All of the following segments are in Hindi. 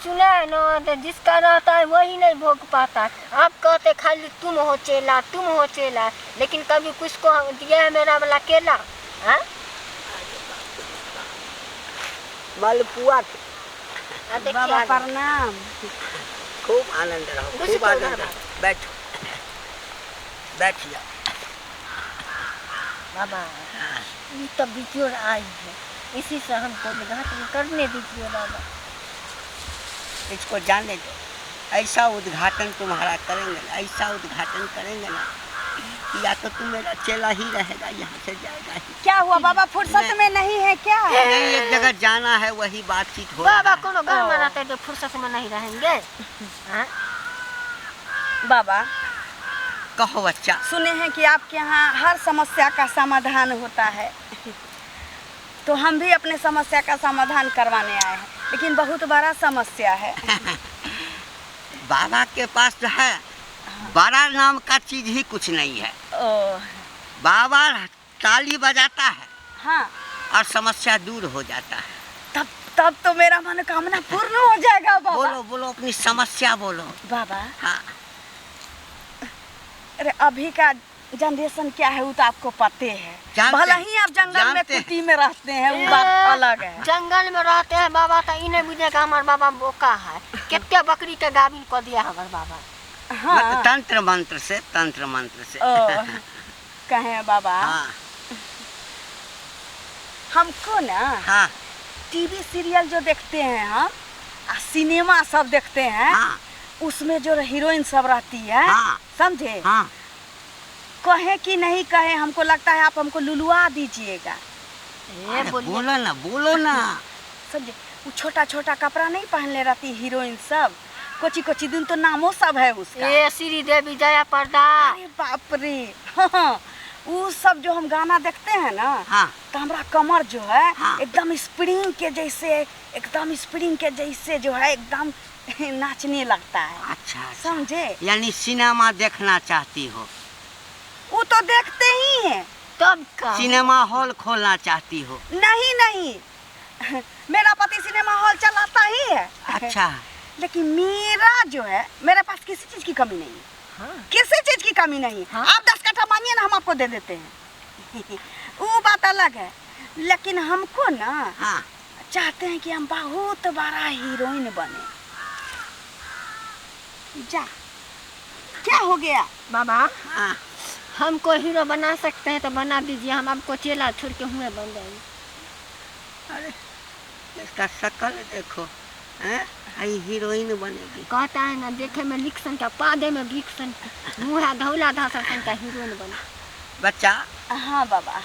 सुना है ना, तो जिसका रहता है वही नहीं भोग पाता। आप कहते खाली तुम हो चेला, तुम हो चेला, लेकिन कभी कुछ को दिया है मेरा वाला केला? हाँ, मालपुआ। बाबा प्रणाम। खूब आनंद रहो, खूब आनंद रहो। बैठो, बैठ जाओ। बाबा ये तो बिजोड़ आई है, इसी से हमको उद्घाटन करने दीजिए बाबा। इसको जाने दो, ऐसा उद्घाटन तुम्हारा करेंगे ना, ऐसा उद्घाटन करेंगे ना, या तो तुम मेरा चेला ही रहेगा, यहाँ से जाएगा ही। क्या हुआ बाबा, फुर्सत में नहीं है क्या? नहीं, एक जगह जाना है, वही बातचीत हो बाबा रहा कोनो घर में रहते तो फुर्सत में नहीं रहेंगे। हाँ? बाबा कहो बच्चा। सुने हैं कि आपके यहाँ हर समस्या का समाधान होता है, तो हम भी अपने समस्या का समाधान करवाने आए हैं, लेकिन बहुत बड़ा समस्या है। बाबा के पास जो है बड़ा नाम का चीज ही कुछ नहीं है। बाबा ताली बजाता है, हाँ, और समस्या दूर हो जाता है। तब तो मेरा मनोकामना पूर्ण हो जाएगा बाबा। बोलो बोलो, अपनी समस्या बोलो बाबा। हाँ। अरे अभी का जनरेशन क्या है वो तो आपको पते है। भला ही आप जंगल में कुटी में रहते हैं, वो बात अलग है। जंगल में रहते हैं बाबा, तो इन्हें बुझेगा हमारे बाबा बोका है, कितने बकरी के गाभिन को दिया हमारे बाबा। हाँ। तंत्र मंत्र से, तंत्र मंत्र से। कहे बाबा। हाँ। हमको ना हाँ। टीवी सीरियल जो देखते हैं हम, सिनेमा सब देखते हैं, हाँ। उसमें जो हीरोइन सब रहती है, हाँ। समझे? हाँ। कहे कि नहीं कहे, हमको लगता है आप हमको लुलुआ दीजिएगा। बोलो ना, बोलो ना। समझे? वो छोटा छोटा कपड़ा नहीं पहनले रहती हीरोइन सब, कोची कोची दिन तो नामों सब है उसका। ये श्री देवी जया पर्दा। अरे बाप रे। हाँ, वो सब जो हम गाना देखते हैं ना, हाँ। तो हमारा कमर जो है, हाँ। एकदम स्प्रिंग के जैसे, एकदम स्प्रिंग के जैसे जो है, एकदम नाचने लगता है। अच्छा, समझे? यानी सिनेमा देखना चाहती हो? वो तो देखते ही हैं। तब का सिनेमा हॉल खोलना चाहती हो? नहीं नहीं, मेरा पति सिनेमा हॉल चलाता ही है। अच्छा। लेकिन मेरा जो है, मेरे पास किसी चीज की कमी नहीं है। हाँ। किसी चीज की कमी नहीं। हाँ? आप 10 कट्ठा मांगिए ना, हम आपको दे देते हैं। वो बात अलग है। लेकिन हमको ना, हाँ। चाहते हैं कि हम बहुत बड़ा हीरोइन बने। जा, क्या हो गया बाबा? हाँ। हमको हीरो बना सकते हैं तो बना दीजिए, हम आपको चेला छोड़ के हुए बन जाएंगे। अरे इसका शक्ल देखो, हैं? आई हीरोइन बनेगी। कहता है ना, देखे में लिक्सन का, पादे में भिक्सन, मुँह धौला धासन का हीरोइन बना। बच्चा। हाँ बाबा।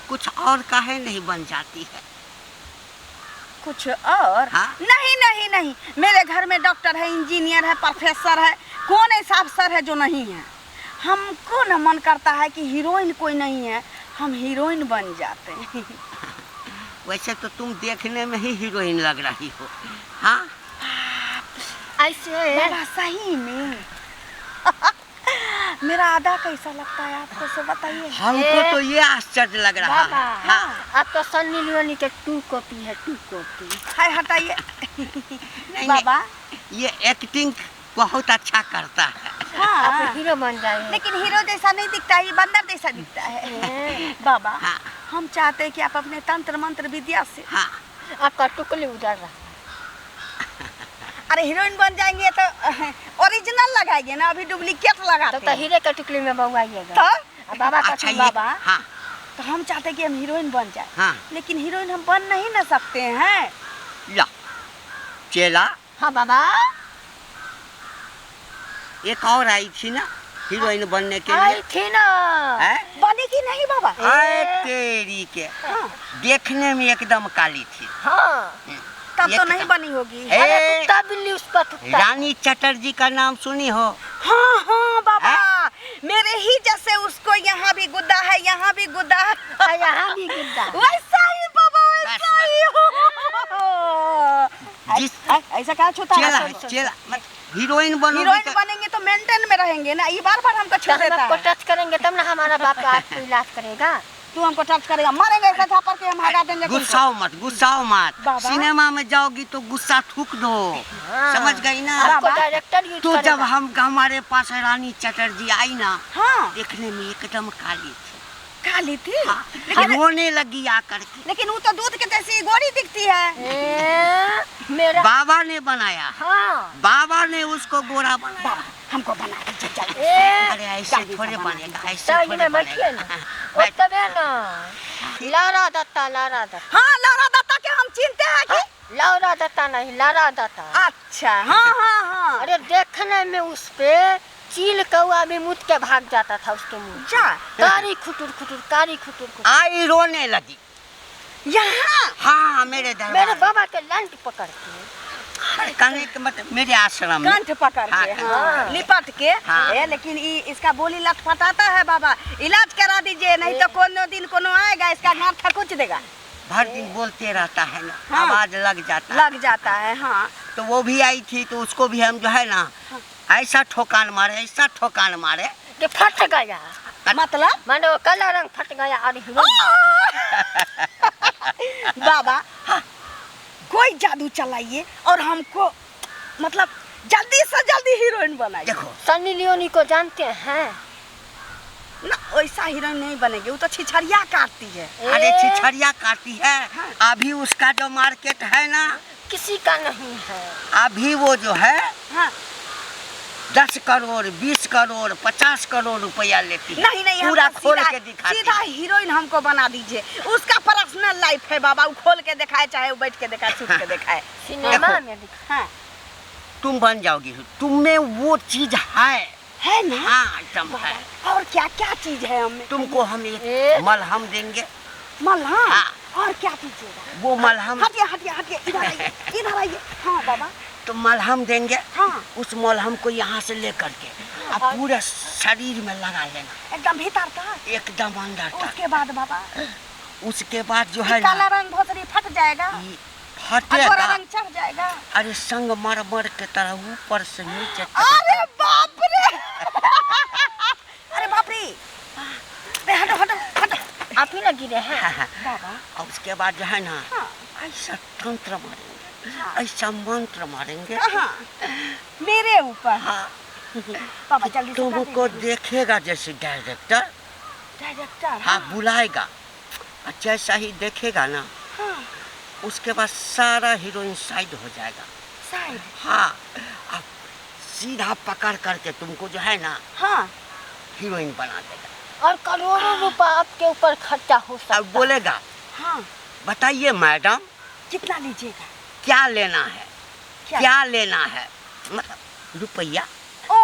कुछ और काहे नहीं बन जाती है? कुछ और? हाँ? नहीं नहीं नहीं, मेरे घर में डॉक्टर है, इंजीनियर है, प्रोफेसर है, कौन ऐसा अफसर है जो नहीं है? हमको न मन करता है कि हीरोइन कोई नहीं है, हम हीरोइन बन जाते हैं। वैसे तो तुम देखने में ही हीरोइन लग रही हो। हाँ? ऐसे बड़ा सही में। मेरा आधा कैसा लगता है आपको, सब बताइए। हमको तो ये आश्चर्य लग रहा बाबा, है। हाँ। अब तो सन्नी लियोनी के 2 कॉपी है, 2 कॉपी। हाय हटाइए। बाबा ये एक्टिंग बहुत अच्छा करता है। हाँ, आप हीरो बन जाएंगे। लेकिन हीरो जैसा नहीं दिखता है, ये बंदर जैसा दिखता है। बाबा हाँ। हम चाहते हैं कि आप अपने तंत्र मंत्र विद्या से, हाँ। आपका टुकली उजाड़ रहा है। अरे हीरोइन बन जाएंगे तो ओरिजिनल लगाएंगे ना, अभी डुप्लीकेट लगाते तो हैं। हीरे का टुकली में बउआइएगा। तो बाबा का अच्छा, ये बाबा, हाँ। तो हम चाहते हैं कि हम हीरोइन बन जाए। हाँ। लेकिन हीरोइन हम बन नहीं ना सकते हैं। ला चेला, हाँ बाबा, एक और आई थी ना हीरोइन बनने के आई लिए। थी ना। हैं? बनेगी नहीं बाबा? अरे तेरी के, हाँ। देखने में एकदम काली थी। हाँ, तब तो एकदम। नहीं बनी होगी। अरे कुत्ता बिल्ली उस पर थूकता। रानी चटर्जी का नाम सुनी हो? हाँ हाँ बाबा, मेरे ही जैसे उसको यहाँ भी गुद्दा है, यहाँ भी गुद्दा है, और यहाँ भी गुद्दा। वैसा ही बाबा, वैसा बस, ही हो। ऐसा क्या छूता चेला है? है, चेला मत हीरोइन बनोगी हीरोइन तो- बनेंगे तो मेंटेन में रहेंगे ना, ये बार बार हमको छू तो हम देता आपको है। टच करेंगे तब ना हमारा बाप आपको इलाज करेगा। तू हमको टच करेगा, मारेंगे ऐसा थापर के हम हटा देंगे तुमको। गुस्साओ मत, गुस्साओ मत। बाबा। सिनेमा में जाओगी तो गुस्सा थूक दो, हाँ। समझ गई ना। आपको बाबा। डायरेक्टर यूज तो जब करेगा। हमारे पास रानी चटर्जी आई ना, हाँ देखने में एकदम काली थी, काली थी। हाँ, लेकिन रोने लगी आकर के। लेकिन वो तो दूध के जैसी गोरी दिखती है। मेरा बाबा ने बनाया, हाँ बाबा ने उसको गोरा बनाया। बाबा हमको बना दीजिए जल्दी। अरे ऐसे जल्दी थोड़े से बना बनेगा, ऐसे साइड थोड़े में बैठिए बनेगा। ना। बैठ। ओ तबे ना लारा दत्ता, लारा दत्ता। हाँ लौरा दत्ता के हम चिनते हैं कि? लारा दत्ता नहीं, लारा दत्ता। अच्छा हाँ हाँ हाँ। अरे देखने में उस पे चील कौआ भी मुद के भाग जाता था उसके मुंह। जा कारी खुटुर खुटुर, कारी खुटुर खुटुर। आई रोने लगी। यहाँ हाँ मेरे दरबार मेरे में। बाबा के लंट पकड़ के कहने के मतलब मेरे आश्रम में। कंठ पकड़ के हाँ, हाँ, लिपट के हाँ। लेकिन इसका बोली लटपटाता है बाबा, इलाज करा दीजिए नहीं तो कोनो दिन कोनो आएगा इसका गांठ ठकुच देगा। भर दिन बोलते रहता है ना, हाँ। आवाज लग जाता है। लग जाता है हाँ। तो वो भी आई थी तो उसको भी हम जो है ना ऐसा ठोकान मारे, ऐसा ठोकान मारे। कि फट गया, मतलब मानो वो काला रंग फट गया और हीरोइन बाबा कोई जादू चलाइए और हमको मतलब जल्दी से जल्दी हीरोइन बनाइए। देखो सन्नी लियोनी को जानते हैं? ना वैसा हीरोइन नहीं बनेगी, वो तो छिछरिया काटती है। अरे ए, छिछरिया काटी है। हाँ। अभी उसका जो मार्केट है ना, किसी का नहीं है। अभी वो जो है हाँ 10 करोड़ 20 करोड़ 50 करोड़ रुपया लेती है। नहीं नहीं पूरा हमको खोल सीधा- के दिखाती सीधा है। हीरोइन हमको बना दीजिए। उसका पर्सनल लाइफ है बाबा, वो खोल के दिखाए चाहे वो बैठ के दिखाए, छुप के दिखाए। सिनेमा देखो। में दिखा। हाँ तुम बन जाओगी, तुम में वो चीज है ना हाँ एकदम है। और क्या क्या चीज है हमें? तुमको हम एक ए? मलहम देंगे। मलहम हाँ। और क्या दीजिएगा? वो मलहम हटिए हटिए हटिए, इधर आइए इधर आइए। हाँ बाबा तो मलहम देंगे। हाँ उस मलहम को यहाँ से लेकर के अब पूरा शरीर में लगा लेना, एकदम भीतर का। एकदम अंदर तक। उसके बाद बाबा उसके बाद जो है काला ना रंग भोसड़ी फट जाएगा, ये और गोरा हटेगा। रंग चढ़ जाएगा। अरे संगमरमर के तरह ऊपर से नीचे तक। अरे बाप रे अरे बाप रे, अरे हटो हटो हटो। आप ही ना गिरे हैं। बाबा और उसके बाद जो है ना हाँ ऐसा तंत्र मारेंगे, हाँ। ऐसा मंत्र मारेंगे। कहाँ? मेरे ऊपर। हाँ बाबा जल्दी से कर तुमको दीजिए। देखेगा जैसे डायरेक्टर। डायरेक्टर हाँ बुलाएगा, और जैसा ही देखेगा ना हाँ उसके बाद सारा हीरोइन साइड हो जाएगा। साइड हाँ अब सीधा पकड़ करके तुमको जो है ना हाँ हीरोइन बना देगा। और करोड़ों रुपया आपके ऊपर खर्चा हो सकता अब बोलेगा हाँ। बताइए मैडम कितना लीजिएगा? क्या लेना है, क्या लेना है, मतलब रुपया। ओ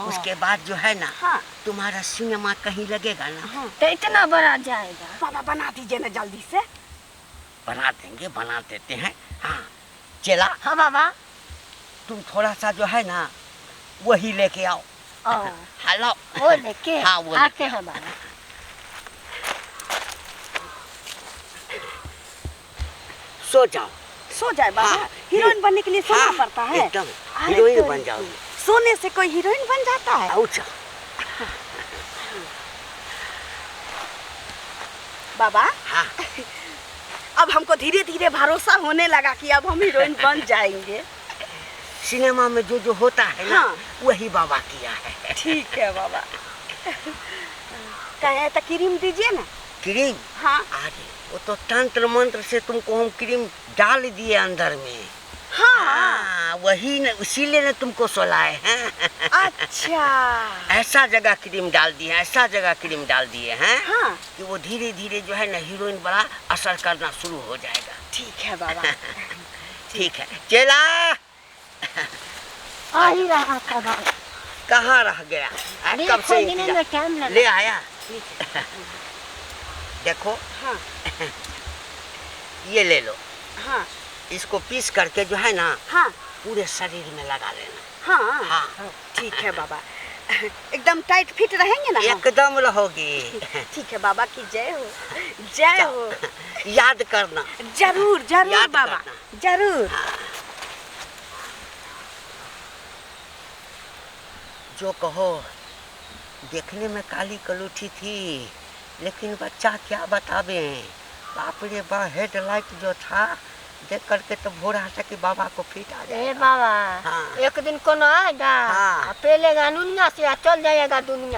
उसके बाद जो है ना हाँ तुम्हारा सिनेमा कहीं लगेगा ना, हाँ तो इतना बड़ा जाएगा। बाबा बना दीजिए ना जल्दी से। बना देंगे, बना देते हैं। हाँ चला हाँ बाबा। तुम थोड़ा सा जो है ना वही लेके आओ। ओ, हेलो वो लेके हाँ, वो आते लेके हैं बाबा। सो जाओ। सो जाए बाबा। हाँ, हीरोइन बनने के लिए सोना हाँ, पड़ता है। एकदम अरे हीरोइन तो बन जाओगी। सोने से कोई हीरोइन बन जाता है? अच्छा बाबा हाँ अब हमको धीरे धीरे भरोसा होने लगा कि अब हम हीरोइन बन जाएंगे। सिनेमा में जो जो होता है ना हाँ। वही बाबा किया है। ठीक है बाबा। कहे तो क्रीम दीजिए ना। क्रीम? हाँ अरे वो तो तंत्र मंत्र से तुमको हम क्रीम डाल दिए अंदर में। हाँ हाँ वही न, इसीलिए न तुमको सोलाए हैं। अच्छा ऐसा जगह क्रीम डाल दिए हैं, ऐसा जगह क्रीम डाल दिए हैं हाँ कि वो धीरे धीरे जो है ना हीरोइन बड़ा असर करना शुरू हो जाएगा। ठीक है बाबा। ठीक है चला। आ ही रहा था बाबा। कहाँ रह गया? अरे कब से खोजने में इंतजार- टाइम लगा। ले आया। देखो हाँ ये ले लो, हाँ इसको पीस करके जो है ना हाँ पूरे शरीर में लगा लेना। हाँ हाँ ठीक है बाबा। एकदम टाइट फिट रहेंगे ना हम? एकदम रहोगी। ठीक है बाबा की जय हो, जय हो। याद करना। जरूर जरूर याद बाबा करना। जरूर। जो कहो देखने में काली कलूठी थी लेकिन बच्चा क्या बतावे हैं, बाप रे बा, हेडलाइट जो था देख करके तो भोरा से कि बाबा को फिट आ ए जाएगा। बाबा, हाँ। एक दिन कोनो आएगा, हाँ। पेलेगा दुनिया से, चल जाएगा दुनिया।